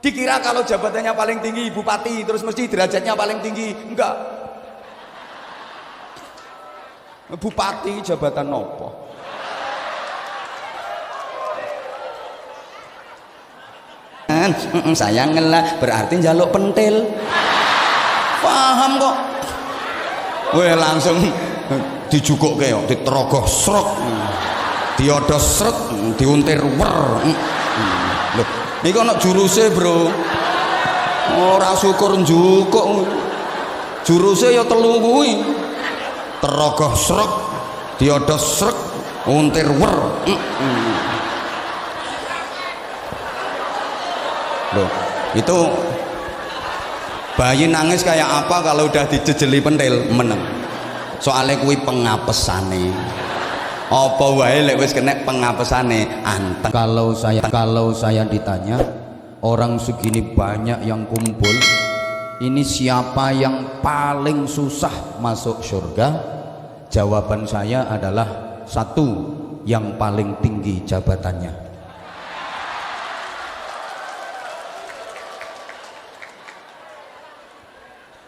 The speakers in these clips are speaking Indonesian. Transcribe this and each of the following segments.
Dikira kalau jabatannya paling tinggi bupati terus mesti derajatnya paling tinggi. Enggak. Bupati jabatan nopo? Saya ngelah berarti njaluk pentil. Paham kok? Weh langsung dijukukke kok, diterogoh srek. Diodos srek, diuntir wer. Lho, iki ana juruse, Bro. Ora syukur njukuk. Juruse ya telu kuwi. Terogoh srek, diodos srek, untir wer. Loh, itu bayi nangis kayak apa kalau udah dijejeli pentil meneng. Soalnya kuwi pengapesane. Apa wae lek wis kena pengapesane anteng. Kalau saya ditanya orang segini banyak yang kumpul, ini siapa yang paling susah masuk surga? Jawaban saya adalah satu, yang paling tinggi jabatannya.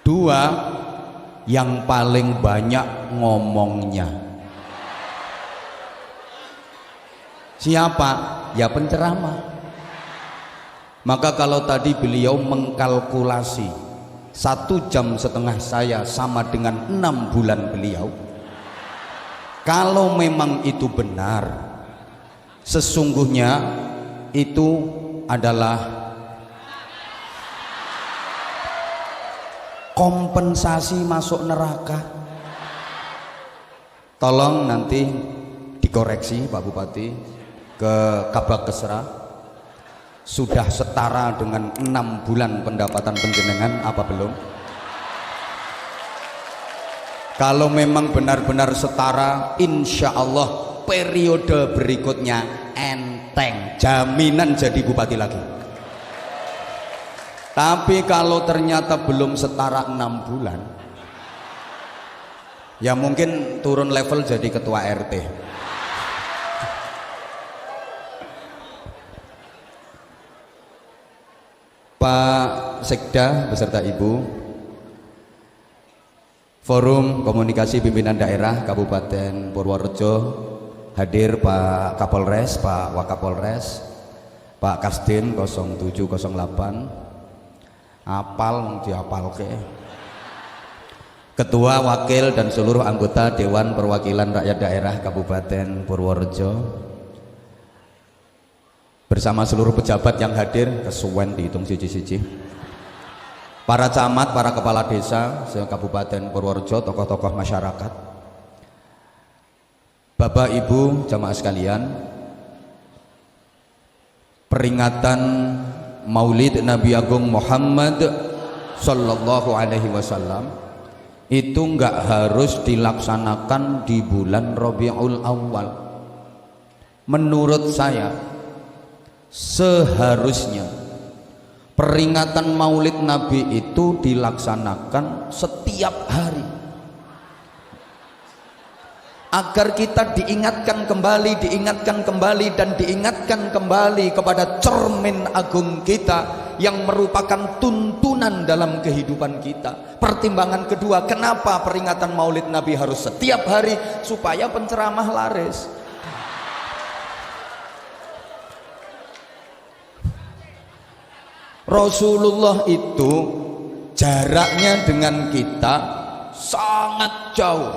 Dua, yang paling banyak ngomongnya. Siapa? Ya penceramah. Maka kalau tadi beliau mengkalkulasi 1,5 jam saya sama dengan 6 bulan beliau, kalau memang itu benar, sesungguhnya itu adalah kompensasi masuk neraka. Tolong nanti dikoreksi Pak Bupati ke Kabak Kesra, sudah setara dengan 6 bulan pendapatan penjenengan apa belum? Kalau memang benar-benar setara, insya Allah periode berikutnya enteng, jaminan jadi bupati lagi. Tapi kalau ternyata belum setara 6 bulan, ya mungkin turun level jadi ketua RT. Pak Sekda beserta Ibu, Forum Komunikasi Pimpinan Daerah Kabupaten Purworejo, hadir Pak Kapolres, Pak Wakapolres, Pak Kasdim 0708, apal diapalke, Ketua, Wakil dan seluruh anggota Dewan Perwakilan Rakyat Daerah Kabupaten Purworejo, bersama seluruh pejabat yang hadir, kesuwen dihitung siji-siji, para camat, para kepala desa se-Kabupaten Purworejo, tokoh-tokoh masyarakat, Bapak Ibu jamaah sekalian, peringatan Maulid Nabi Agung Muhammad Sallallahu Alaihi Wasallam itu nggak harus dilaksanakan di bulan Rabiul Awal. Menurut saya seharusnya peringatan Maulid Nabi itu dilaksanakan setiap hari, agar kita diingatkan kembali dan diingatkan kembali kepada cermin agung kita yang merupakan tuntunan dalam kehidupan kita. Pertimbangan kedua, kenapa peringatan Maulid Nabi harus setiap hari? Supaya penceramah laris. Rasulullah itu jaraknya dengan kita sangat jauh,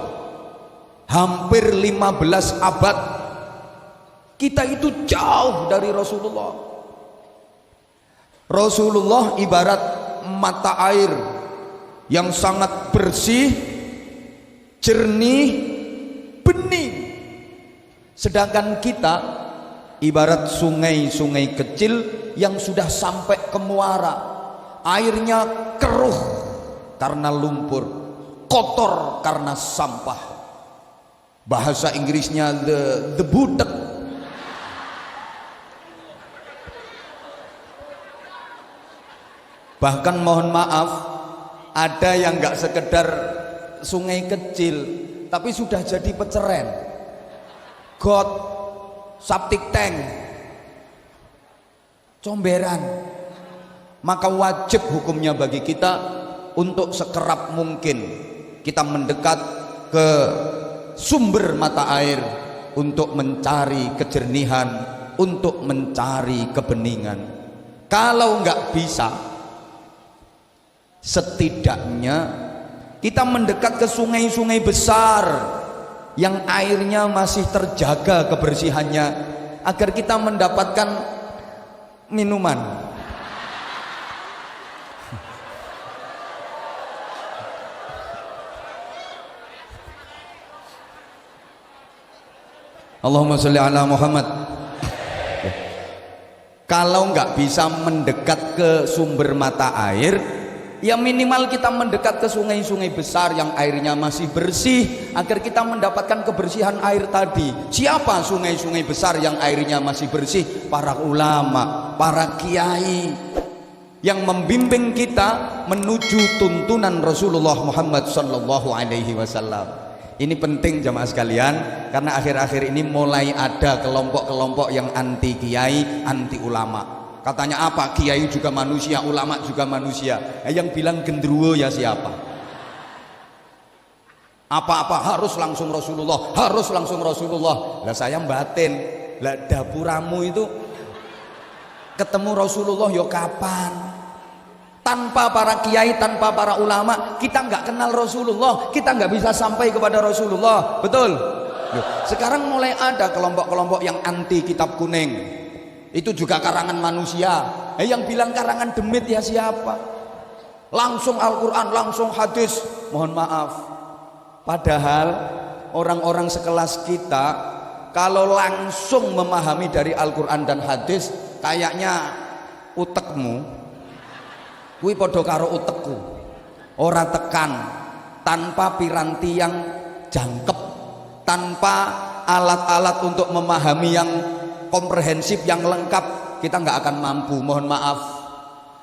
hampir 15 abad. Kita itu jauh dari Rasulullah. Rasulullah ibarat mata air yang sangat bersih, jernih, bening. Sedangkan kita ibarat sungai-sungai kecil yang sudah sampai ke muara, airnya keruh karena lumpur, kotor karena sampah. Bahasa Inggrisnya the butek. Bahkan mohon maaf, ada yang nggak sekedar sungai kecil tapi sudah jadi peceren, got, septic tank, comberan, maka wajib hukumnya bagi kita untuk sekerap mungkin kita mendekat ke sumber mata air untuk mencari kejernihan, untuk mencari kebeningan. Kalau nggak bisa, setidaknya kita mendekat ke sungai-sungai besar yang airnya masih terjaga kebersihannya, agar kita mendapatkan minuman. Allahumma sholli ala Muhammad. Kalau nggak bisa mendekat ke sumber mata air, ya minimal kita mendekat ke sungai-sungai besar yang airnya masih bersih, agar kita mendapatkan kebersihan air tadi. Siapa sungai-sungai besar yang airnya masih bersih? Para ulama, para kiai yang membimbing kita menuju tuntunan Rasulullah Muhammad sallallahu alaihi wasallam. Ini penting jamaah sekalian, karena akhir-akhir ini mulai ada kelompok-kelompok yang anti kiai, anti ulama. Katanya apa? Kiai juga manusia, ulama juga manusia. Yang bilang gendruwo ya siapa? Apa-apa harus langsung Rasulullah, harus langsung Rasulullah. Lah saya batin, lah dapuramu itu ketemu Rasulullah yo kapan? Tanpa para kiai, tanpa para ulama, kita nggak kenal Rasulullah, kita nggak bisa sampai kepada Rasulullah. Betul? Sekarang mulai ada kelompok-kelompok yang anti kitab kuning. Itu juga karangan manusia. Yang bilang karangan demit ya siapa? Langsung Al-Quran, langsung hadis. Mohon maaf. Padahal orang-orang sekelas kita kalau langsung memahami dari Al-Quran dan hadis, kayaknya utekmu kuwi padha karo utekku, ora tekan, tanpa piranti yang jangkep, tanpa alat-alat untuk memahami yang komprehensif, yang lengkap, kita nggak akan mampu. Mohon maaf.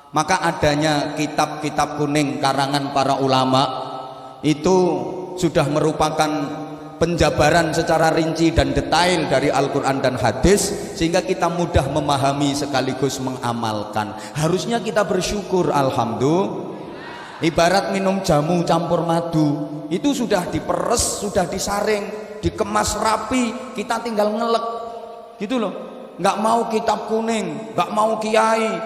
Maka adanya kitab-kitab kuning karangan para ulama itu sudah merupakan penjabaran secara rinci dan detail dari Al-Quran dan hadis, sehingga kita mudah memahami sekaligus mengamalkan. Harusnya kita bersyukur. Alhamdulillah. Ibarat minum jamu campur madu, itu sudah diperes, sudah disaring, dikemas rapi, kita tinggal ngelek gitu loh. Nggak mau kitab kuning, nggak mau kiai,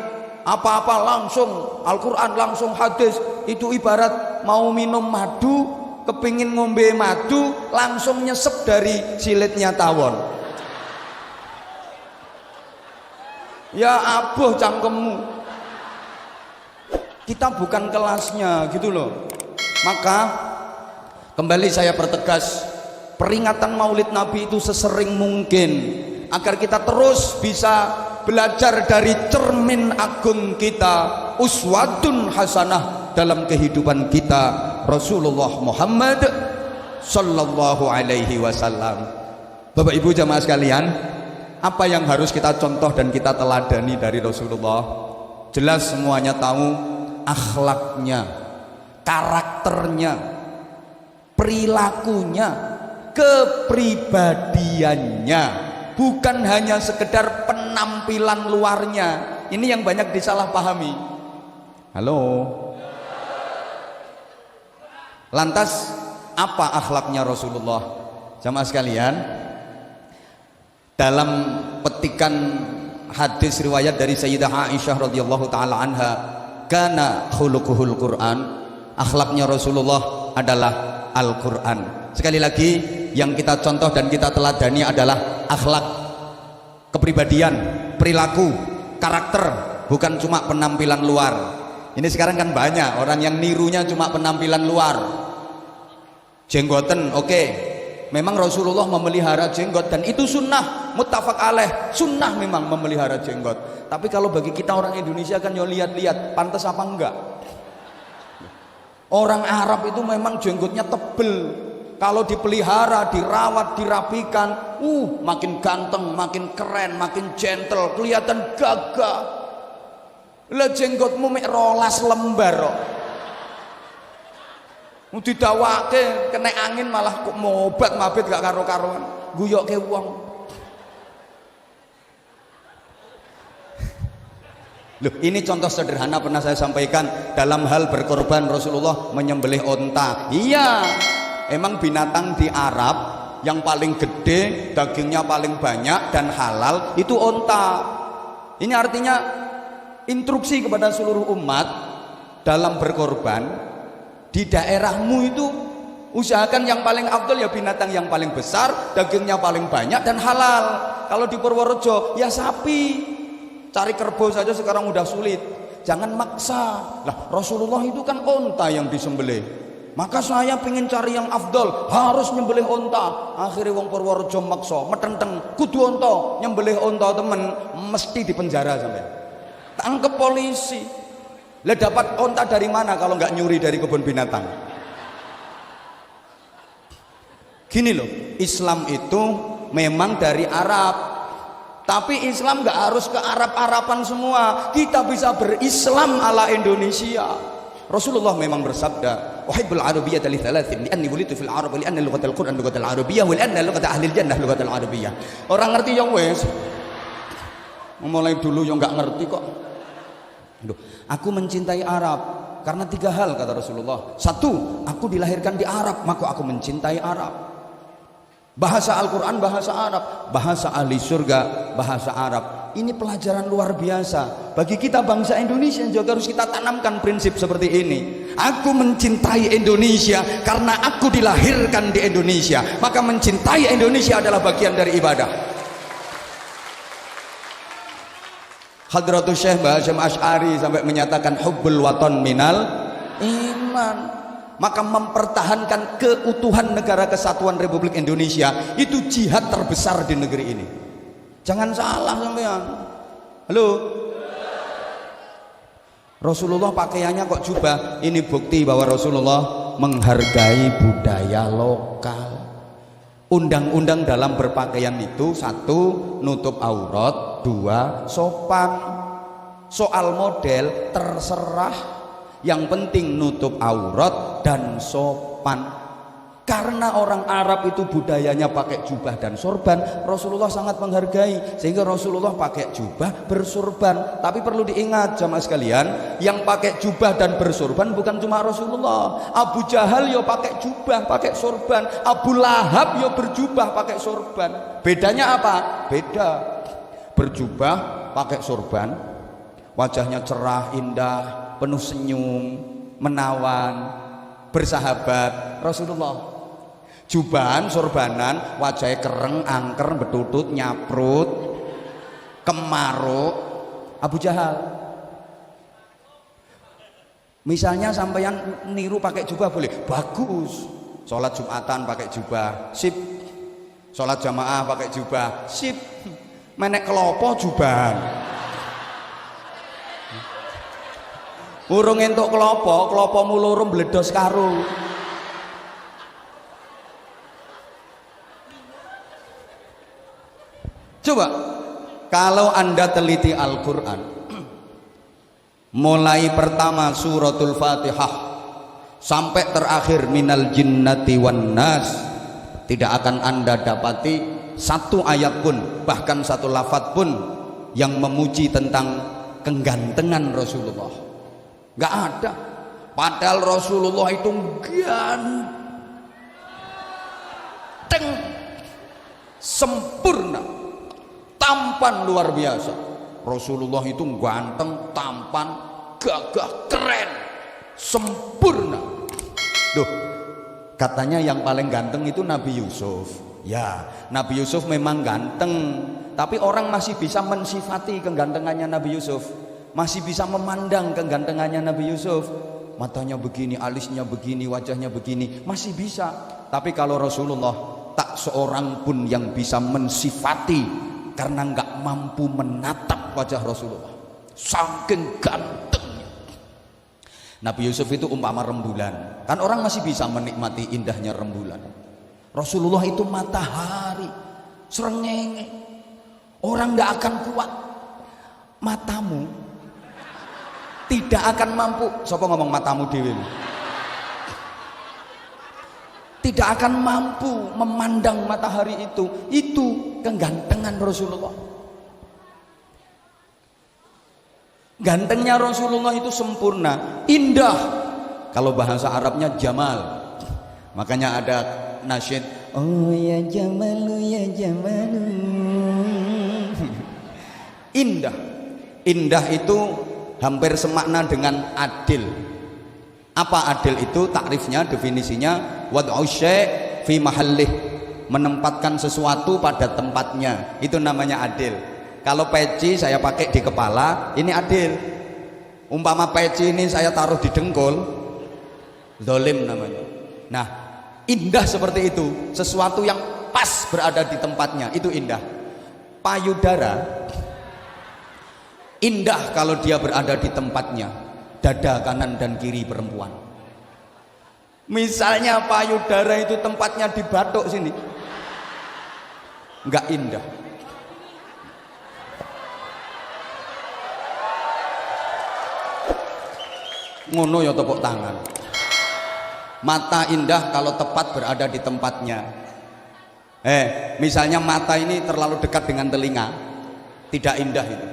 apa-apa langsung Al-Quran, langsung hadis. Itu ibarat mau minum madu, kepingin ngombe madu, langsung nyesep dari silitnya tawon. Ya abuh cangkemmu. Kita bukan kelasnya gitu loh. Maka kembali saya pertegas, peringatan Maulid Nabi itu sesering mungkin, agar kita terus bisa belajar dari cermin agung kita, uswatun hasanah dalam kehidupan kita, Rasulullah Muhammad sallallahu alaihi wasallam. Bapak Ibu jamaah sekalian, apa yang harus kita contoh dan kita teladani dari Rasulullah? Jelas semuanya tahu akhlaknya, karakternya, perilakunya, kepribadiannya, bukan hanya sekedar penampilan luarnya. Ini yang banyak disalahpahami. Halo. Lantas apa akhlaknya Rasulullah? Jamaah sekalian, dalam petikan hadis riwayat dari Sayyidah Aisyah radhiyallahu taala anha, kana khuluquhul Quran, akhlaknya Rasulullah adalah Al-Quran. Sekali lagi, yang kita contoh dan kita teladani adalah akhlak, kepribadian, perilaku, karakter, bukan cuma penampilan luar. Ini sekarang kan banyak orang yang nirunya cuma penampilan luar. Jenggoten, oke. Memang Rasulullah memelihara jenggot dan itu sunnah, muttafaq alaih, sunnah memang memelihara jenggot. Tapi kalau bagi kita orang Indonesia kan yo lihat-lihat, pantas apa enggak? Orang Arab itu memang jenggotnya tebel. Kalau dipelihara, dirawat, dirapikan, makin ganteng, makin keren, makin gentle, kelihatan gagah. Lah jenggotmu mek 12 lembar kok. Didawake kena angin malah kok mobat mabit gak karo-karuan, guyokke wong. Loh, ini contoh sederhana pernah saya sampaikan dalam hal berkorban. Rasulullah menyembelih onta. Iya, emang binatang di Arab yang paling gede, dagingnya paling banyak dan halal itu onta. Ini artinya instruksi kepada seluruh umat dalam berkorban. Di daerahmu itu usahakan yang paling afdol ya binatang yang paling besar, dagingnya paling banyak dan halal. Kalau di Purworejo ya sapi. Cari kerbau saja sekarang udah sulit. Jangan maksa. Lah Rasulullah itu kan onta yang disembelih. Maka saya pengen cari yang afdol, harus nyembelih onta. Akhirnya wong Purworejo maksa, metenteng kudu onta, nyembelih onta temen, mesti dipenjara sampai. Tangkep polisi. Lah dapat onta dari mana kalau nggak nyuri dari kebun binatang? Gini loh, Islam itu memang dari Arab. Tapi Islam nggak harus ke Arab-Araban semua. Kita bisa berislam ala Indonesia. Rasulullah memang bersabda, "Uhibbul arabiyyata li thalathin, li'anni wulitu fil arab, li'anna lughatal Qur'an lughatal arabiyyah, wa li'anna lughata ahli jannah lughatal arabiyyah." Orang ngerti yang wes. Mulai dulu yang nggak ngerti kok. Duh, aku mencintai Arab karena 3 hal kata Rasulullah. 1, aku dilahirkan di Arab, maka aku mencintai Arab. Bahasa Al-Quran bahasa Arab, bahasa ahli surga bahasa Arab. Ini pelajaran luar biasa bagi kita bangsa Indonesia. Juga harus kita tanamkan prinsip seperti ini. Aku mencintai Indonesia karena aku dilahirkan di Indonesia, maka mencintai Indonesia adalah bagian dari ibadah. Hadratus Syekh Hasyim Asy'ari sampai menyatakan hubbul waton minal iman. Maka mempertahankan keutuhan negara kesatuan Republik Indonesia itu jihad terbesar di negeri ini. Jangan salah sampean. Halo. Rasulullah pakaiannya kok jubah. Ini bukti bahwa Rasulullah menghargai budaya lokal. Undang-undang dalam berpakaian itu 1, nutup aurat, 2, sopan. Soal model terserah. Yang penting nutup aurat dan sopan. Karena orang Arab itu budayanya pakai jubah dan sorban, Rasulullah sangat menghargai sehingga Rasulullah pakai jubah bersorban. Tapi perlu diingat jamaah sekalian, yang pakai jubah dan bersorban bukan cuma Rasulullah. Abu Jahal yo pakai jubah, pakai sorban. Abu Lahab yo berjubah, pakai sorban. Bedanya apa? Beda. Berjubah, pakai sorban, wajahnya cerah, indah, penuh senyum, menawan, bersahabat. Rasulullah jubahan, sorbanan, wajahnya kereng, angker, betutut, nyaprut, kemaruk. Abu Jahal. Misalnya sampeyan niru pakai jubah boleh, bagus. Sholat Jumatan pakai jubah, sip. Sholat jamaah pakai jubah, sip. Menek kelopo jubahan. Urung entuk kelopomu loro mbledos karo. Coba kalau Anda teliti Al-Qur'an, mulai pertama suratul Fatihah sampai terakhir minal jinnati wan nas, tidak akan Anda dapati satu ayat pun, bahkan satu lafaz pun yang memuji tentang kegantengan Rasulullah. Gak ada. Padahal Rasulullah itu ganteng, sempurna, tampan luar biasa. Rasulullah itu ganteng, tampan, gagah, keren, sempurna. Duh, katanya yang paling ganteng itu Nabi Yusuf. Ya, Nabi Yusuf memang ganteng, tapi orang masih bisa mensifati kegantengannya Nabi Yusuf, masih bisa memandang kegantengannya Nabi Yusuf. Matanya begini, alisnya begini, wajahnya begini, masih bisa. Tapi kalau Rasulullah, tak seorang pun yang bisa mensifati, karena nggak mampu menatap wajah Rasulullah, saking gantengnya. Nabi Yusuf itu umpama rembulan, kan orang masih bisa menikmati indahnya rembulan. Rasulullah itu matahari, srengenge, orang nggak akan kuat. Matamu tidak akan mampu. Siapa ngomong matamu dewi? Tidak akan mampu memandang matahari itu. Itu kegantengan Rasulullah. Gantengnya Rasulullah itu sempurna, indah. Kalau bahasa Arabnya jamal. Makanya ada nasyid, oh ya jamalu ya jamalu. Indah. Indah itu hampir semakna dengan adil. Apa adil itu? Takrifnya, definisinya, wad'u syai' fi mahallih, menempatkan sesuatu pada tempatnya. Itu namanya adil. Kalau peci saya pakai di kepala, ini adil. Umpama peci ini saya taruh di dengkul, zalim namanya. Nah, indah seperti itu, sesuatu yang pas berada di tempatnya, itu indah. Payudara indah kalau dia berada di tempatnya, dada kanan dan kiri perempuan. Misalnya payudara itu tempatnya di batuk sini, enggak indah. Ngono ya tepuk tangan. Mata indah kalau tepat berada di tempatnya. Misalnya mata ini terlalu dekat dengan telinga, tidak indah itu.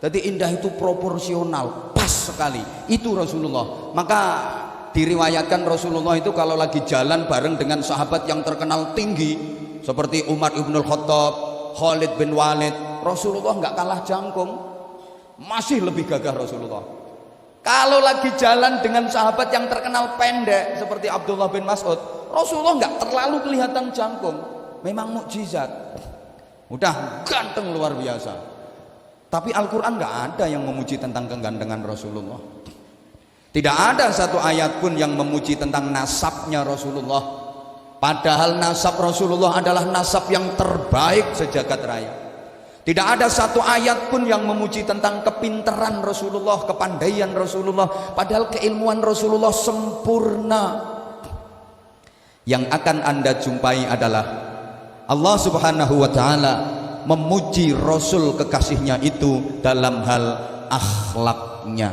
Jadi indah itu proporsional, pas sekali. Itu Rasulullah. Maka diriwayatkan Rasulullah itu kalau lagi jalan bareng dengan sahabat yang terkenal tinggi seperti Umar ibn Khattab, Khalid bin Walid, Rasulullah nggak kalah jangkung, masih lebih gagah Rasulullah. Kalau lagi jalan dengan sahabat yang terkenal pendek seperti Abdullah bin Mas'ud, Rasulullah nggak terlalu kelihatan jangkung. Memang mukjizat. Udah ganteng luar biasa. Tapi Al-Quran nggak ada yang memuji tentang kegantengan Rasulullah. Tidak ada satu ayat pun yang memuji tentang nasabnya Rasulullah. Padahal nasab Rasulullah adalah nasab yang terbaik sejagat raya. Tidak ada satu ayat pun yang memuji tentang kepintaran Rasulullah, kepandaian Rasulullah. Padahal keilmuan Rasulullah sempurna. Yang akan Anda jumpai adalah Allah Subhanahu wa ta'ala memuji Rasul kekasihnya itu dalam hal akhlaknya.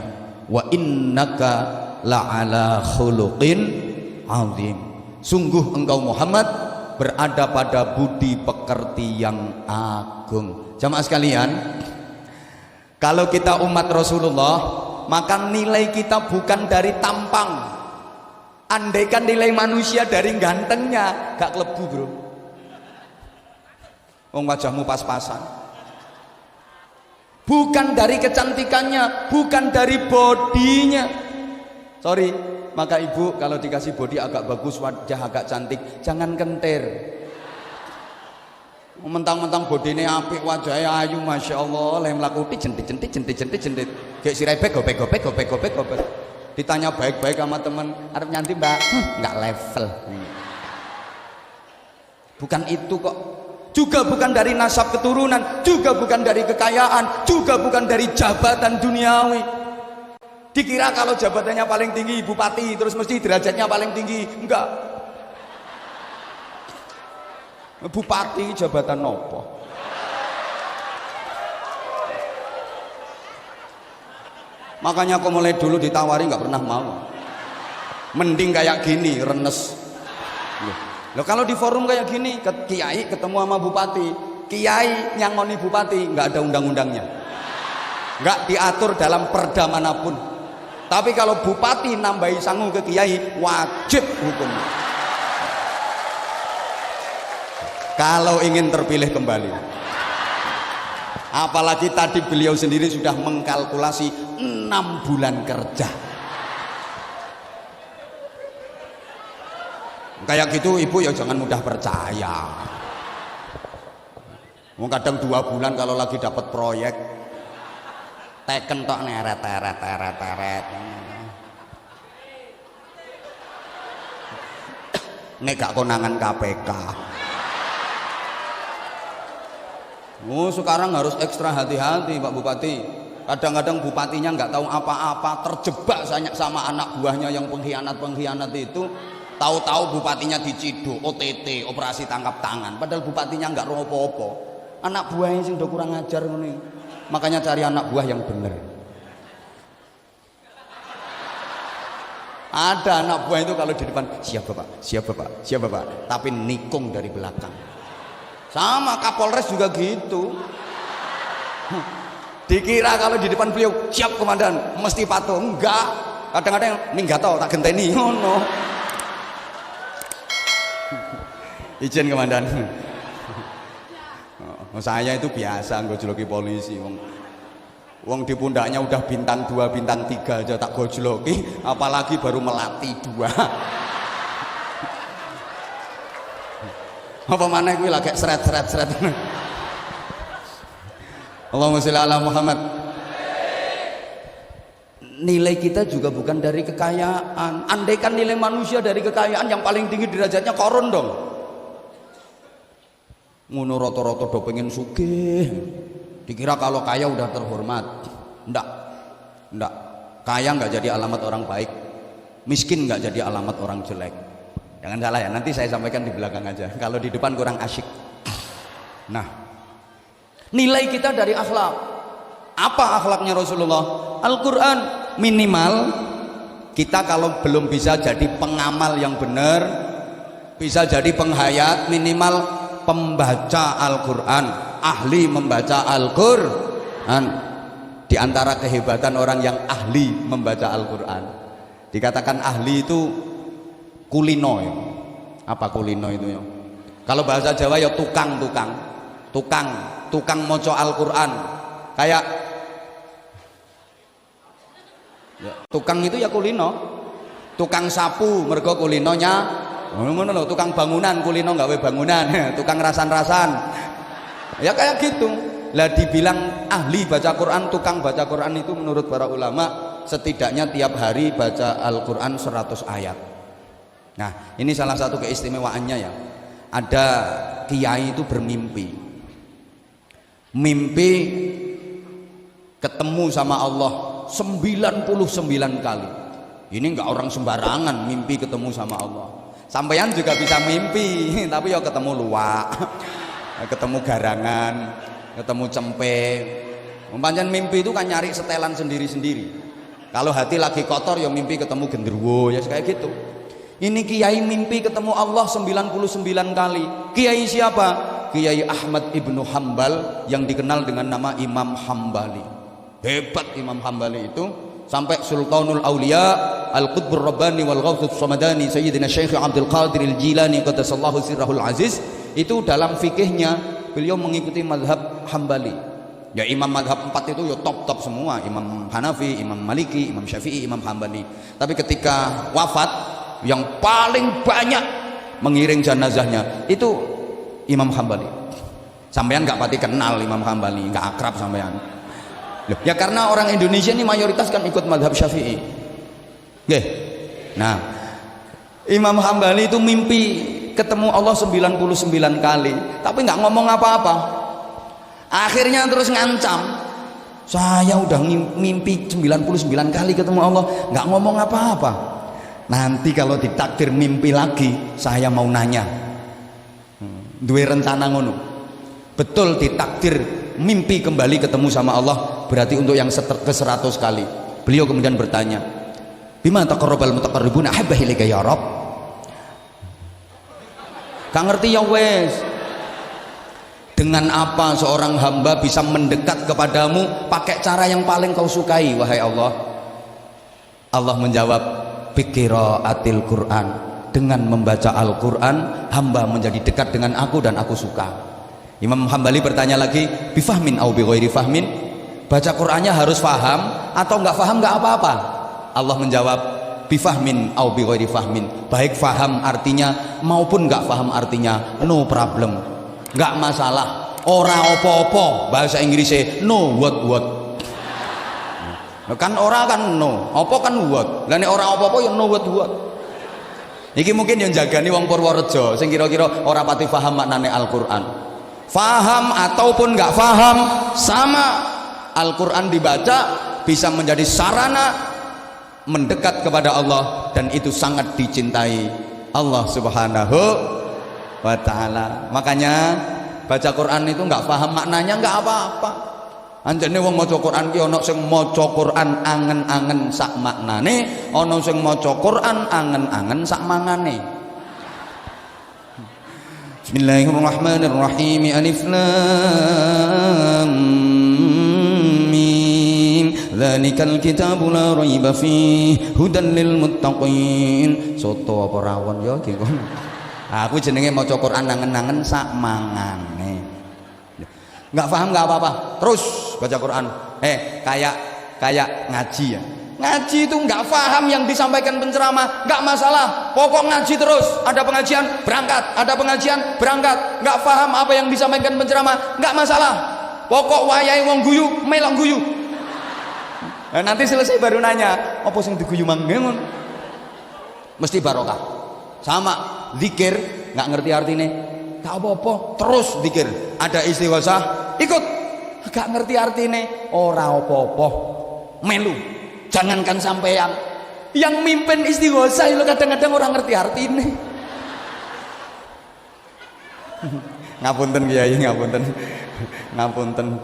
Wa innaka la'ala khuluqin azim. Sungguh engkau Muhammad berada pada budi pekerti yang agung. Jamaah sekalian, kalau kita umat Rasulullah, maka nilai kita bukan dari tampang. Andaikan nilai manusia dari gantengnya, gak kelebu bro. Wong wajahmu pas-pasan. Bukan dari kecantikannya, bukan dari bodinya. Sorry, maka ibu kalau dikasih body agak bagus, wajah agak cantik, jangan kentir. Mentang-mentang bodine apik, wajahnya ayu, masya Allah, lem lakuti jentit. Kayak si rebek gopek. Ditanya baik-baik sama temen, arep nyanti mbak, nggak level. Bukan itu kok. Juga bukan dari nasab keturunan, juga bukan dari kekayaan, juga bukan dari jabatan duniawi. Dikira kalau jabatannya paling tinggi bupati, terus mesti derajatnya paling tinggi. Enggak. Bupati jabatan nopo? Makanya aku mulai dulu ditawari nggak pernah mau. Mending kayak gini, renes. Loh kalau di forum kayak gini, kiai ketemu sama bupati, kiai nyangoni bupati, nggak ada undang-undangnya, nggak diatur dalam perda manapun. Tapi kalau bupati nambahi sangu ke kiai, wajib hukumnya. Kalau ingin terpilih kembali. Apalagi tadi beliau sendiri sudah mengkalkulasi 6 bulan kerja. Kayak gitu ibu ya jangan mudah percaya. Kadang 2 bulan kalau lagi dapat proyek, teken tok neret. Nek gak konangan KPK. Sekarang harus ekstra hati-hati Pak Bupati. Kadang-kadang bupatinya nggak tahu apa-apa, terjebak sama anak buahnya yang pengkhianat itu. Tahu-tahu bupatinya diciduk, OTT, operasi tangkap tangan. Padahal bupatinya nggak ropo-opo. Anak buahnya sih udah kurang ajar nih. Makanya cari anak buah yang bener. Ada anak buah itu kalau di depan siap bapak, tapi nikung dari belakang. Sama Kapolres juga gitu. Dikira kalau di depan beliau siap komandan mesti patuh, enggak. Kadang-kadang minggato tak genteni ngono. Izin komandan. Saya itu biasa gojloki polisi, wong di pundaknya udah bintang 2, bintang 3 aja tak gojloki, apalagi baru melati 2. Apa mana gue lagi seret. Allahumma sholli ala Muhammad. Nilai kita juga bukan dari kekayaan. Andaikan nilai manusia dari kekayaan, yang paling tinggi derajatnya koron dong. Ngono roto-roto do pengen sugih. Dikira kalau kaya udah terhormat. Enggak. Kaya nggak jadi alamat orang baik. Miskin nggak jadi alamat orang jelek. Jangan salah ya, nanti saya sampaikan di belakang aja. Kalau di depan kurang asyik. Nah, nilai kita dari akhlak. Apa akhlaknya Rasulullah? Al-Quran. Minimal kita kalau belum bisa jadi pengamal yang benar, bisa jadi penghayat, minimal pembaca Al-Quran, ahli membaca Al-Quran. Di antara kehebatan orang yang ahli membaca Al-Quran, dikatakan ahli itu kulino ya. Apa kulino itu ya? Kalau bahasa Jawa ya tukang moco Al-Quran. Kayak ya, tukang itu ya kulino, tukang sapu mergo kulinonya ngono lho, tukang bangunan kulino gawe bangunan, tukang rasan-rasan ya kayak gitu lah. Dibilang ahli baca Quran, tukang baca Quran itu menurut para ulama setidaknya tiap hari baca Al-Quran 100 ayat. Nah, ini salah satu keistimewaannya ya. Ada kiai itu bermimpi, mimpi ketemu sama Allah 99 kali. Ini enggak orang sembarangan mimpi ketemu sama Allah. Sampeyan juga bisa mimpi tapi ya ketemu luwak, ketemu garangan, ketemu cempe. Pancen mimpi itu kan nyari setelan sendiri-sendiri. Kalau hati lagi kotor ya mimpi ketemu genderuwo, ya kayak gitu. Ini kiai mimpi ketemu Allah 99 kali. Kiai siapa? Kiai Ahmad Ibnu Hambal yang dikenal dengan nama Imam Hambali. Hebat Imam Hambali itu, sampai Sultanul Aulia Al-Qutbur Rabbani wal Ghawthus Samadani Sayyidina Syekh Abdul Qadir Al-Jilani qaddasallahu sirrahul aziz, itu dalam fikihnya beliau mengikuti mazhab Hambali. Ya imam mazhab 4 itu ya top semua, Imam Hanafi, Imam Maliki, Imam Syafi'i, Imam Hambali. Tapi ketika wafat yang paling banyak mengiring jenazahnya itu Imam Hambali. Sampean nggak pati kenal Imam Hambali, nggak akrab sampean. Ya karena orang Indonesia ini mayoritas kan ikut mazhab Syafi'i. Nggih. Nah, Imam Hambali itu mimpi ketemu Allah 99 kali, tapi nggak ngomong apa-apa. Akhirnya terus ngancam, saya udah mimpi 99 kali ketemu Allah, nggak ngomong apa-apa. Nanti kalau ditakdir mimpi lagi, saya mau nanya. Duwe rencana ngono. Betul ditakdir mimpi kembali ketemu sama Allah, berarti untuk yang ke-100 kali. Beliau kemudian bertanya, bima taqarrabal mutaqarribuna ahabba ilaika ya Rabb. Gak ngerti ya wes. Dengan apa seorang hamba bisa mendekat kepadamu pakai cara yang paling kau sukai wahai Allah? Allah menjawab, biqiraatil Quran. Dengan membaca Al-Quran hamba menjadi dekat dengan aku dan aku suka. Imam Hambali bertanya lagi, bifahmin au bighairi fahmin, baca Qurannya harus faham atau enggak faham enggak apa-apa? Allah menjawab, bifahmin au bighairi fahmin, baik faham artinya maupun enggak faham artinya, no problem, enggak masalah, ora opo-opo, bahasa Inggrisnya no what. Kan ora kan no, opo kan what, lah nek ora opo-opo ya no what. Iki mungkin yang jagani wong Purworejo sing kira-kira ora pati paham maknane Al-Qur'an. Faham ataupun nggak faham sama, Al-Quran dibaca bisa menjadi sarana mendekat kepada Allah, dan itu sangat dicintai Allah Subhanahu wa ta'ala. Makanya baca Quran itu nggak paham maknanya nggak apa-apa. Anjane wong maca Quran ki ana sing maca Quran angen-angen sak maknane, ana sing maca Quran angen-angen sak mangane. Bismillahirrahmanirrahim. Alif lam dzalikal kitabu la raiba fihi hudan lil muttaqin. Soto apa rawon ya iki kon. Aku jenenge maca Quran nangen-nangen sak mangane. Enggak paham enggak apa-apa. Terus baca Quran. Kayak ngaji ya. Ngaji itu enggak paham yang disampaikan penceramah, enggak masalah. Pokok ngaji terus. Ada pengajian, berangkat. Ada pengajian, berangkat. Enggak paham apa yang disampaikan penceramah, enggak masalah. Pokok wayahe wong guyu, melok guyu. Nah, nanti selesai baru nanya, apa sing diguyu mangke? Mesti barokah. Sama zikir, enggak ngerti artinya. Enggak apa-apa, terus zikir. Ada istighosah, ikut. Enggak ngerti artinya, ora apa-apa. Melu. Jangankan sampean yang mimpin istighosah itu kadang-kadang orang ngerti artinya. Ngapunten Kiai, ngapunten.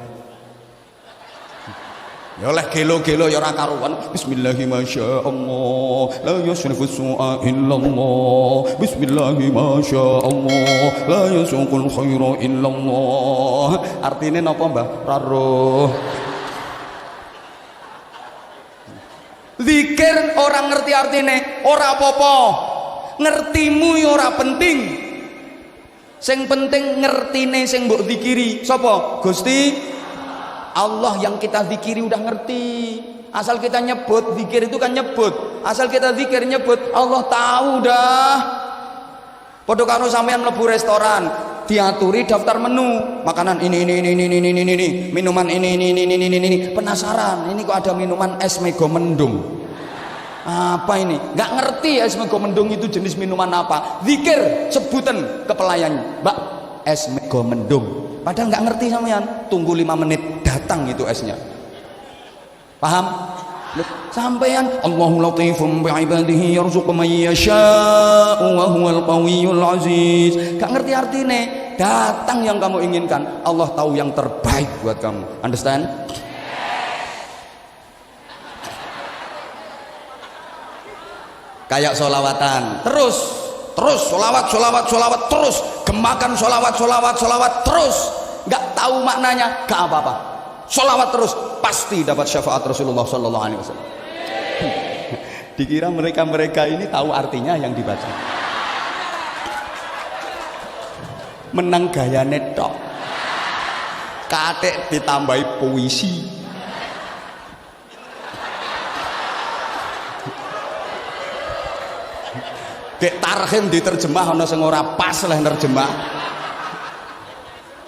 Ya oleh gelo-gelo ya ora karuan. Bismillahirrahmanirrahim. La yusrifu su'a illallah. Bismillahirrahmanirrahim. La yasuqul khaira illallah. Artinya napa, Mbah? Raruh. Zikir orang ngerti artine ora apa-apa, ngertimu ya ora penting, sing penting ngertine sing mbok zikiri sapa? Gusti Allah. Yang kita zikiri udah ngerti, asal kita nyebut. Zikir itu kan nyebut, asal kita zikir nyebut Allah tahu dah. Padha karo sampean mlebu restoran diaturi daftar menu, makanan ini, minuman ini. Penasaran, ini kok ada minuman es mego mendung. Apa ini? Nggak ngerti es mego mendung itu jenis minuman apa. Zikir sebutan ke pelayan, Mbak, es mego mendung. Padahal nggak ngerti sampean. Tunggu 5 menit, datang itu esnya. Paham? Sampean Allahu latifum bi'ibadihi yarzuqu man yasha'u wa huwal qawiyyul aziz. Gak ngerti artinya, datang yang kamu inginkan. Allah tahu yang terbaik buat kamu. Understand? Kayak sholawatan, terus sholawat terus, gemakan sholawat terus. Gak tahu maknanya, gak apa-apa. Sholawat terus, pasti dapat syafaat Rasulullah Sallallahu Alaihi Wasallam. Dikira mereka ini tahu artinya yang dibaca. Menang gaya netok, katek ditambahi puisi. Kek tarhim diterjemah ana sing ora pas lah nerjemah.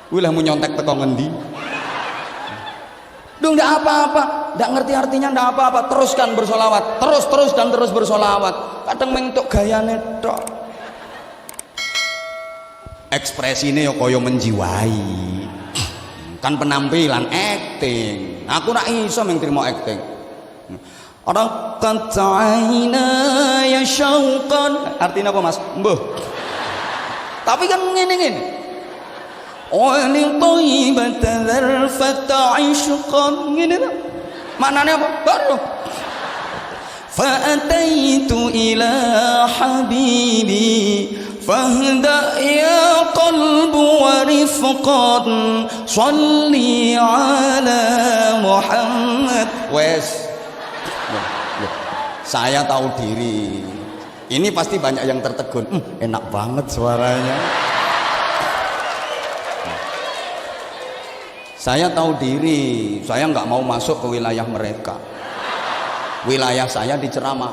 Kuwi lah mau nyontek teko ngendi? Duh, enggak apa-apa, enggak ngerti artinya, enggak apa-apa. Teruskan bersolawat, terus bersolawat. Kadang mentok gayane tok. Ekspresine ya kaya menjiwai. Kan penampilan, acting. Aku ora iso mung trimo acting. Raqat aina ya syauqan. Artinya apa, Mas? Mbuh. Tapi kan ngene-ngene. Oli thayyibat dzarfata ishqan. Ngene to. Maknane apa? Baru. Fa ataitu ila habibi fahda ya qalbu wa rifqan shalli ala Muhammad. Wes. Saya tahu diri. Ini pasti banyak yang tertegun. Enak banget suaranya. Saya tahu diri, saya nggak mau masuk ke wilayah mereka. Wilayah saya diceramah,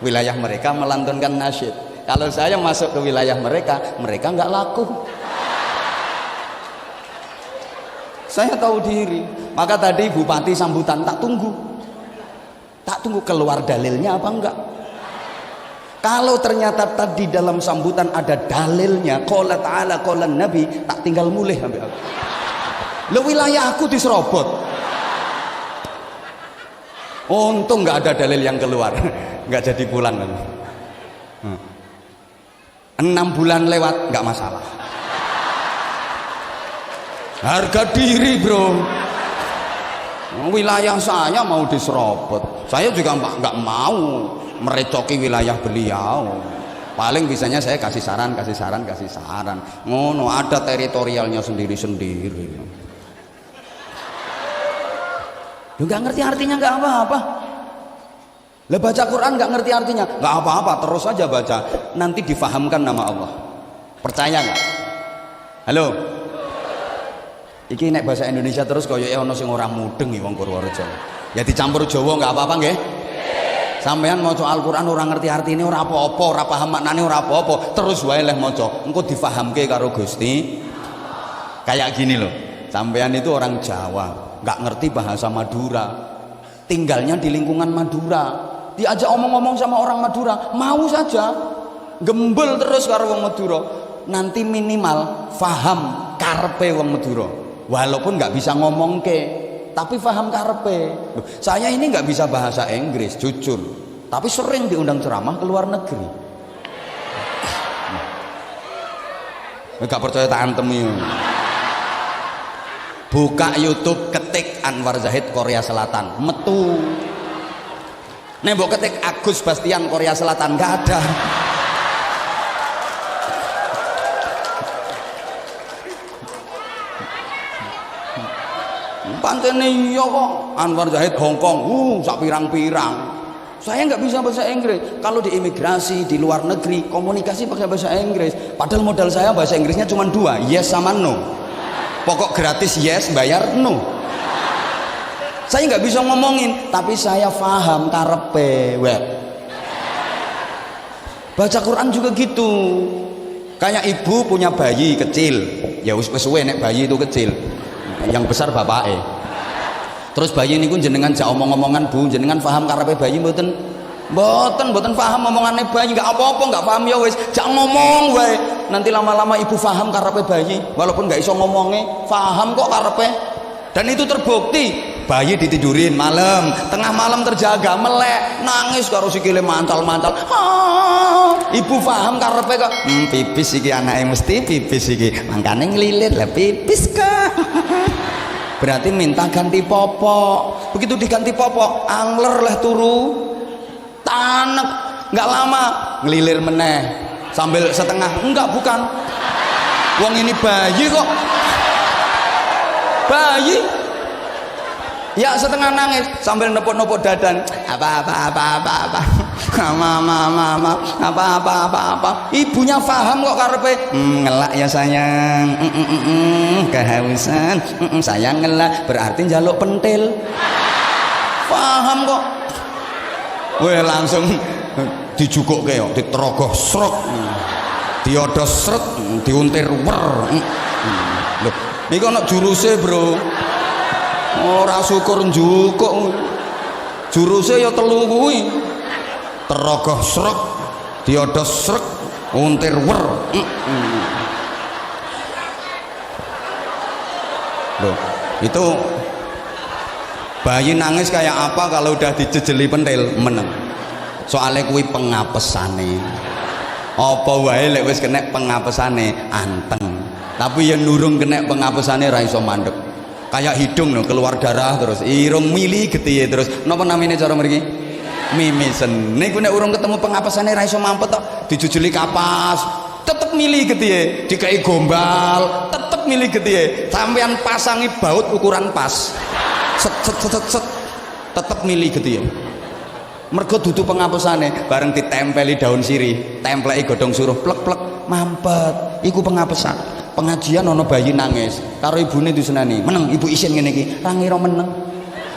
wilayah mereka melantunkan nasyid. Kalau saya masuk ke wilayah mereka, mereka nggak laku. Saya tahu diri. Maka tadi bupati sambutan, tak tunggu keluar dalilnya apa enggak. Kalau ternyata tadi dalam sambutan ada dalilnya, qala ta'ala qala nabi, tak tinggal mulih sampai aku. Lo wilayah aku diserobot. Untung nggak ada dalil yang keluar, nggak jadi pulang. 6 bulan lewat nggak masalah. Harga diri, bro. Wilayah saya mau diserobot. Saya juga nggak mau merecoki wilayah beliau. Paling bisanya saya kasih saran. Ngono, ada teritorialnya sendiri-sendiri. Lu nggak ngerti artinya nggak apa-apa. Lah baca Quran nggak ngerti artinya nggak apa-apa, terus aja baca, nanti difahamkan nama Allah. Percaya nggak? Halo, iki nek bahasa Indonesia terus koyo ono sing ora mudeng iki wong Purworejo. Ya dicampur Jawa nggak apa-apa nggih. Sampeyan maca Al-Qur'an ora ngerti artine ora apa-apa, ora paham maknane ora apa-apa, terus wae leh maca, engko difahamke karo Gusti. Kayak gini loh, sampeyan itu orang Jawa, nggak ngerti bahasa Madura, tinggalnya di lingkungan Madura, diajak omong-omong sama orang Madura, mau saja, gembel terus karo wong Madura, nanti minimal faham karepe wong Madura, walaupun nggak bisa ngomong tapi faham karepe. Saya ini nggak bisa bahasa Inggris, jujur, tapi sering diundang ceramah ke luar negeri. Nggak percaya tak antem yuk. Buka YouTube, ketik Anwar Zahid Korea Selatan, metu. Nembok ketik Agus Bastian Korea Selatan, nggak ada. Pantene iya kok Anwar Zahid Hong Kong, sak pirang-pirang. Saya nggak bisa bahasa Inggris. Kalau di imigrasi di luar negeri komunikasi pakai bahasa Inggris. Padahal modal saya bahasa Inggrisnya cuma 2, yes sama no. Pokok gratis yes, bayar no. Saya nggak bisa ngomongin, tapi saya paham karepe. Baca Quran juga gitu. Kayak ibu punya bayi kecil, ya wis suwe nek bayi itu kecil. Yang besar bapake. Terus bayi niku jenengan jak omong-omongan Bu, jenengan paham karepe bayi mboten? Mboten paham omongane bayi, nggak apa-apa, nggak paham ya wis, jak ngomong wae. Nanti lama-lama ibu paham karepe bayi, walaupun nggak iso ngomongnya, paham kok karepe. Dan itu terbukti, bayi ditidurin malam, tengah malam terjaga, melek, nangis karo sikile mancal-mancal. Ibu paham karepe kok, pipis iki anake mesti pipis iki, mangkane nglilir lah pipis kok. Berarti minta ganti popok. Begitu diganti popok, angler lah turu, tanek, nggak lama ngelilir meneh. Sambil setengah, enggak bukan, wong ini bayi kok, bayi ya setengah nangis sambil nepuk-nepuk dadan, apa ibunya paham kok karepe, ngelak ya sayang, kehausan, sayang ngelak berarti njaluk pentil, paham kok. Weh langsung dijukuk keo, diterogoh srek, diodos srek, diuntir wer. Loh, iki ana juruse, Bro. Ora syukur njukuk. Juruse ya 3 kuwi. Terogoh srek, diodos srek, untir wer. Loh, itu bayi nangis kayak apa kalau udah dijejeli pentil meneng. Soalnya kuwi pengapesane. Apa wae lek wis kena pengapesane anteng. Tapi yang nurung kena pengapesane ra iso mandek. Kayak hidung no, keluar darah terus, irung mili getihe terus. Napa namine cara mriki? Mimisen. Niku nek urung ketemu pengapesane ra iso mampet tok, dijujuli kapas, tetep mili getihe, dikai gombal, tetep mili getihe. Sampeyan pasangi baut ukuran pas. Set tetep mili getihe. Mergo dudu pengapesane, bareng ditempeli daun sirih, templeki godhong suruh plek-plek mampet. Iku pengapesan. Pengajian ono bayi nangis, karo ibune disenani, meneng ibu isin ngene iki, ra ngira meneng.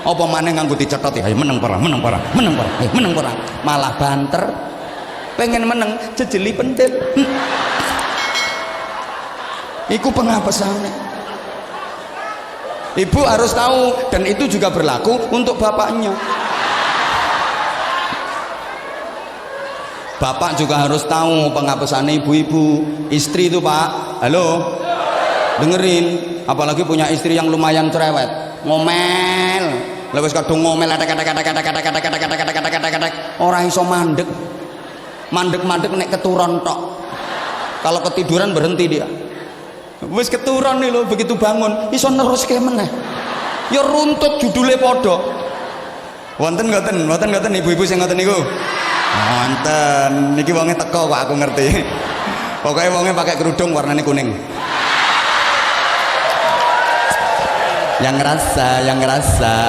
Apa maneh nganggo dicethot ya, meneng para, malah banter. Pengen meneng, jejeli pentil. Iku pengapesane. Ibu harus tahu, dan itu juga berlaku untuk bapaknya. Bapak juga harus tahu pengapesannya ibu-ibu. Istri itu Pak, halo, dengerin. Apalagi punya istri yang lumayan cerewet, ngomel, lewes kadung ngomel, orang iso mandek nek keturun tok. Kalau ketiduran berhenti dia. Wis keturun nih lo, begitu bangun, iso nerus ke meneh. Ya runtut judulnya podo. Wonten ibu-ibu sing ngoten niku. Wonten, niki wonge teko kok aku ngerti. Pokoknya wonge pakai kerudung warnanya kuning. Yang ngerasa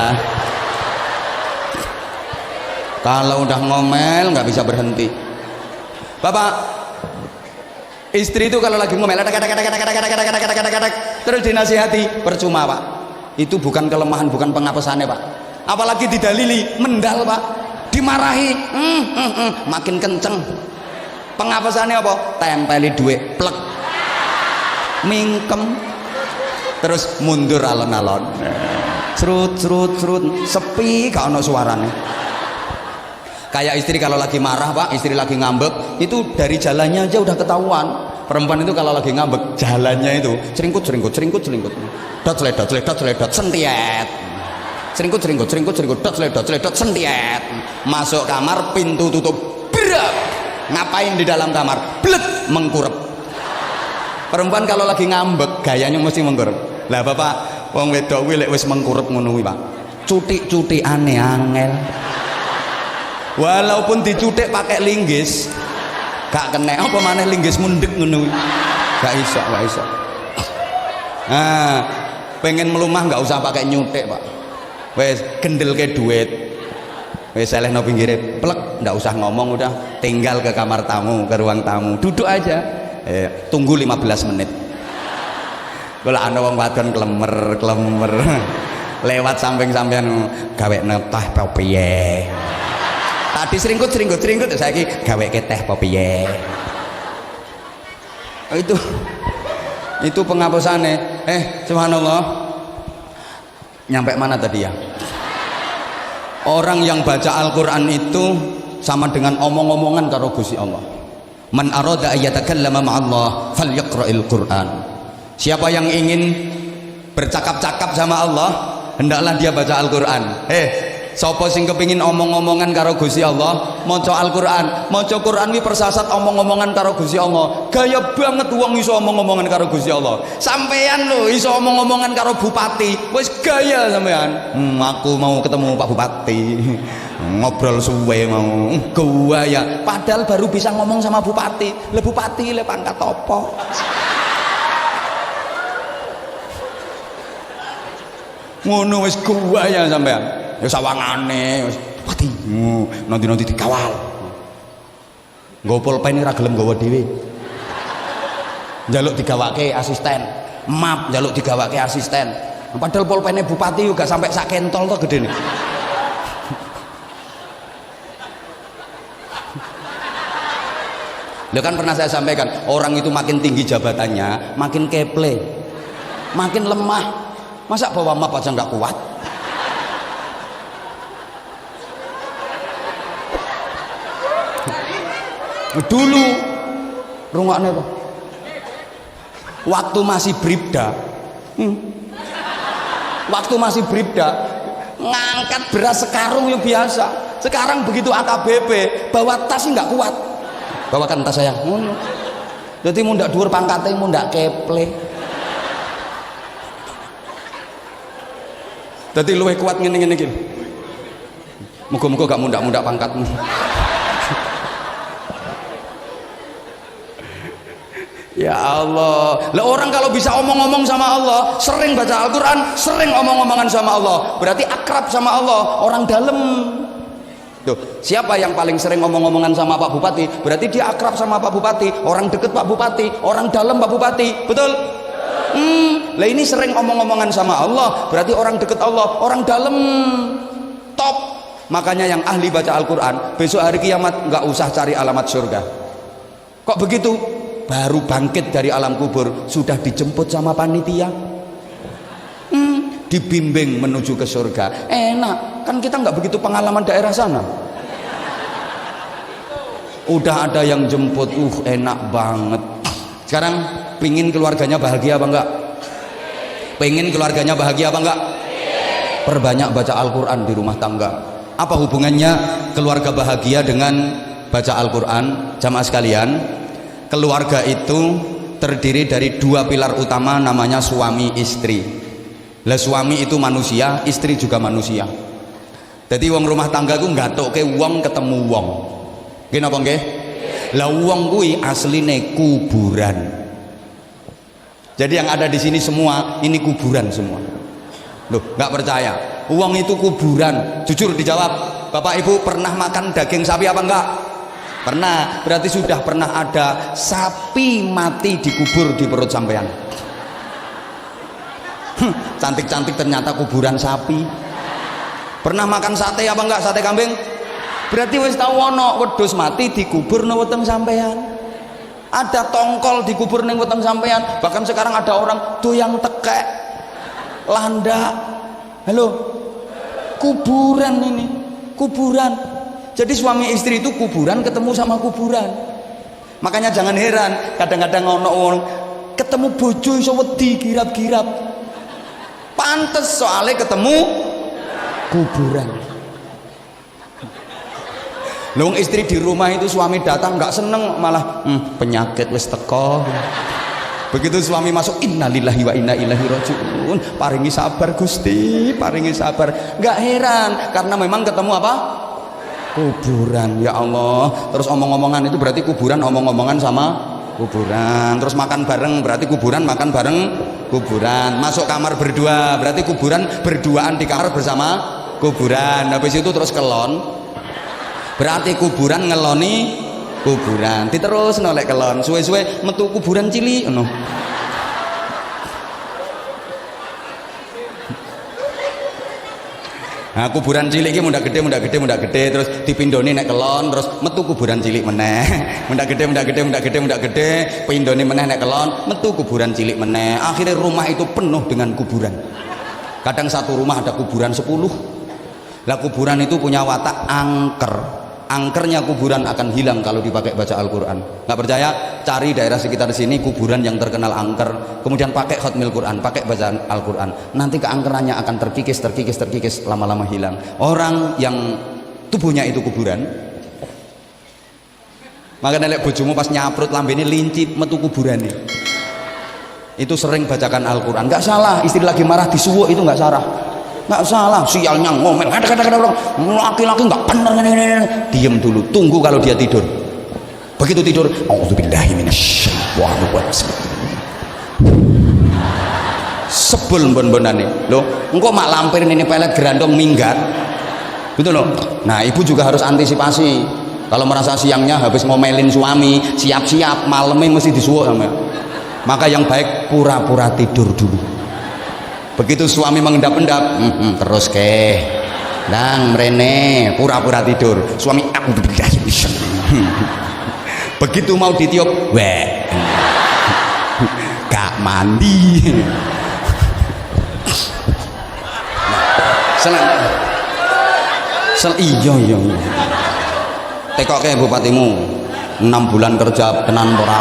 Kalau udah ngomel nggak bisa berhenti. Bapak, istri itu kalau lagi ngomel terus dinasihati, percuma Pak. Itu bukan kelemahan, bukan pengapesannya Pak. Apalagi didalili, mendal Pak. Dimarahi, makin kenceng. Pengapesannya apa? Tempeli duit, plek, mingkem, terus mundur alon-alon. Serut, sepi, gak ono suaranya. Kayak istri kalau lagi marah Pak, istri lagi ngambek, itu dari jalannya aja udah ketahuan. Perempuan itu kalau lagi ngambek, jalannya itu ceringkut, dot seledot, sentiet. Ceringkut, dot seledot, sentiet. Masuk kamar, pintu tutup, berak. Ngapain di dalam kamar? Blek, mengkurep. Perempuan kalau lagi ngambek, gayanya mesti mengkurep. Lah Bapak, wong wedok kuwi lek wis mengkurep ngono kuwi Pak, cutik-cutikane angel. Walaupun dicutik pakai linggis gak kena, apa maneh linggis mundek ngono gak iso. Nah, pengen melumah gak usah pakai nyutik Pak, wes gendel ke duit, wes selehno pinggire plek, ndak usah ngomong, udah tinggal ke kamar tamu, ke ruang tamu, duduk aja, tunggu 15 menit. Kalau ana wong wadon klemer lewat samping sampean, gawe teh apa piye. Tadi seringkut saiki gawe ke teh apa piye. Itu penghapusannya. Subhanallah. Nyampe mana tadi ya? Orang yang baca Al-Qur'an itu sama dengan omong-omongan karo Gusti Allah. Man arada ayatakallama ma'allah falyaqra'il Qur'an. Siapa yang ingin bercakap-cakap sama Allah, hendaklah dia baca Al-Qur'an. Sapa sing kepingin omong-omongan karo Gusti Allah, maca Al-Qur'an. Maca Qur'an wi persasat omong-omongan karo Gusti Allah. Gaya banget wong iso omong-omongan karo Gusti Allah. Sampean lho iso omong-omongan karo bupati, wis gaya sampean. Aku mau ketemu Pak Bupati. Ngobrol suwe mau. Gaya. Padahal baru bisa ngomong sama bupati. Le bupati le pangkat apa? Ngono wis gaya sampean. Ya sawangane wis pati. Nanti dikawal. Nggo pulpen ora gelem nggawa dhewe. Njaluk digawake asisten. Map njaluk digawake asisten. Padahal pulpene bupati juga sampai sak kentol to gedene. Loh kan pernah saya sampaikan, orang itu makin tinggi jabatannya, makin keple, makin lemah. Masa bawa map aja nggak kuat? Dulu rungokne kok. Waktu masih bribda. Waktu masih bribda, ngangkat beras sekarung ya biasa. Sekarang begitu AKBP, bawa tas nggak kuat. Bawakan tas saya. Jadi mau ndak dhuwur pangkate, mau ndak keple. Jadi luwih kuat ngene-ngene iki. Muga-muga gak mundak-mundak pangkatmu. Ya Allah. Lah orang kalau bisa omong-omong sama Allah, sering baca Al-Qur'an, sering omong-omongan sama Allah, berarti akrab sama Allah, orang dalam. Tuh, siapa yang paling sering omong-omongan sama Pak Bupati? Berarti dia akrab sama Pak Bupati, orang deket Pak Bupati, orang dalam Pak Bupati. Betul? Lah ini sering omong-omongan sama Allah, berarti orang deket Allah, orang dalam. Top. Makanya yang ahli baca Al-Qur'an, besok hari kiamat nggak usah cari alamat surga. Kok begitu? Baru bangkit dari alam kubur sudah dijemput sama panitia, dibimbing menuju ke surga. Enak kan, kita nggak begitu pengalaman daerah sana. Udah ada yang jemput, enak banget. Sekarang pingin keluarganya bahagia apa enggak? Pengen keluarganya bahagia apa enggak? Perbanyak baca Al-Quran di rumah tangga. Apa hubungannya keluarga bahagia dengan baca Al-Quran? Jamaah sekalian, keluarga itu terdiri dari dua pilar utama, namanya suami istri. Lah suami itu manusia, istri juga manusia. Jadi wong rumah tangga ku ngatokke wong ketemu wong. Nggih napa nggih? Lah wong kuwi asline kuburan. Jadi yang ada di sini semua ini kuburan semua. Loh, nggak percaya? Wong itu kuburan. Jujur dijawab. Bapak Ibu pernah makan daging sapi apa enggak? Pernah. Berarti sudah pernah ada sapi mati dikubur di perut sampean. Cantik-cantik ternyata kuburan sapi. Pernah makan sate apa enggak? Sate kambing? Berarti wis tau ono wedhus mati dikubur nang weteng sampean. Ada tongkol dikubur nang weteng sampean. Bahkan sekarang ada orang doyang tekek, landak. Halo, kuburan ini, kuburan. Jadi suami istri itu kuburan ketemu sama kuburan. Makanya jangan heran kadang-kadang ono orang ketemu bojo iso wedi girap-girap. Pantes soalnya ketemu kuburan. Lung istri di rumah itu suami datang nggak seneng, malah penyakit wis teko. Begitu suami masuk, innalillahi wa inna ilaihi rajiun, paringi sabar Gusti, paringi sabar. Nggak heran karena memang ketemu apa? Kuburan. Ya Allah. Terus omong-omongan itu berarti kuburan omong-omongan sama kuburan. Terus makan bareng berarti kuburan makan bareng kuburan. Masuk kamar berdua berarti kuburan berduaan di kamar bersama kuburan. Habis itu terus kelon berarti kuburan ngeloni kuburan. Diterus nolek kelon suwe-suwe metu kuburan cilik ngono. Nah, kuburan cilik iki mundak gede terus dipindoni nek kelon terus metu kuburan cilik meneh. Mundak gede, pindoni meneh nek kelon, metu kuburan cilik meneh. Akhirnya rumah itu penuh dengan kuburan. Kadang satu rumah ada kuburan 10. Lah kuburan itu punya watak angker. Angkernya kuburan akan hilang kalau dipakai baca Al-Quran. Nggak percaya? Cari daerah sekitar sini kuburan yang terkenal angker, kemudian pakai khotmil Quran, pakai bacaan Al-Quran. Nanti keangkerannya akan terkikis, lama-lama hilang. Orang yang tubuhnya itu kuburan, maka nelek bojomu pas nyaprut lambene lincip metu kuburan nih. Itu sering bacakan Al-Quran. Nggak salah, istri lagi marah disuwuk itu nggak salah. Nggak salah, sialnya ngomel, kata-kata orang laki-laki nggak benar, diem dulu, tunggu kalau dia tidur. Begitu tidur, auzubillahi minasyaitonir rajim. Sebel bon-bonane. Loh, engkau mak lampir ini pelet gerandong minggat. Gitu loh. Nah, ibu juga harus antisipasi. Kalau merasa siangnya habis ngomelin suami, siap-siap malamnya mesti disuwuk sama. Maka yang baik pura-pura tidur dulu. Begitu suami mengendap-endap, terus ke nang mrene pura-pura tidur. Suami begitu mau ditiup, gak mandi. Iya. Tekoke bupatimu 6 bulan kerja tenan ora.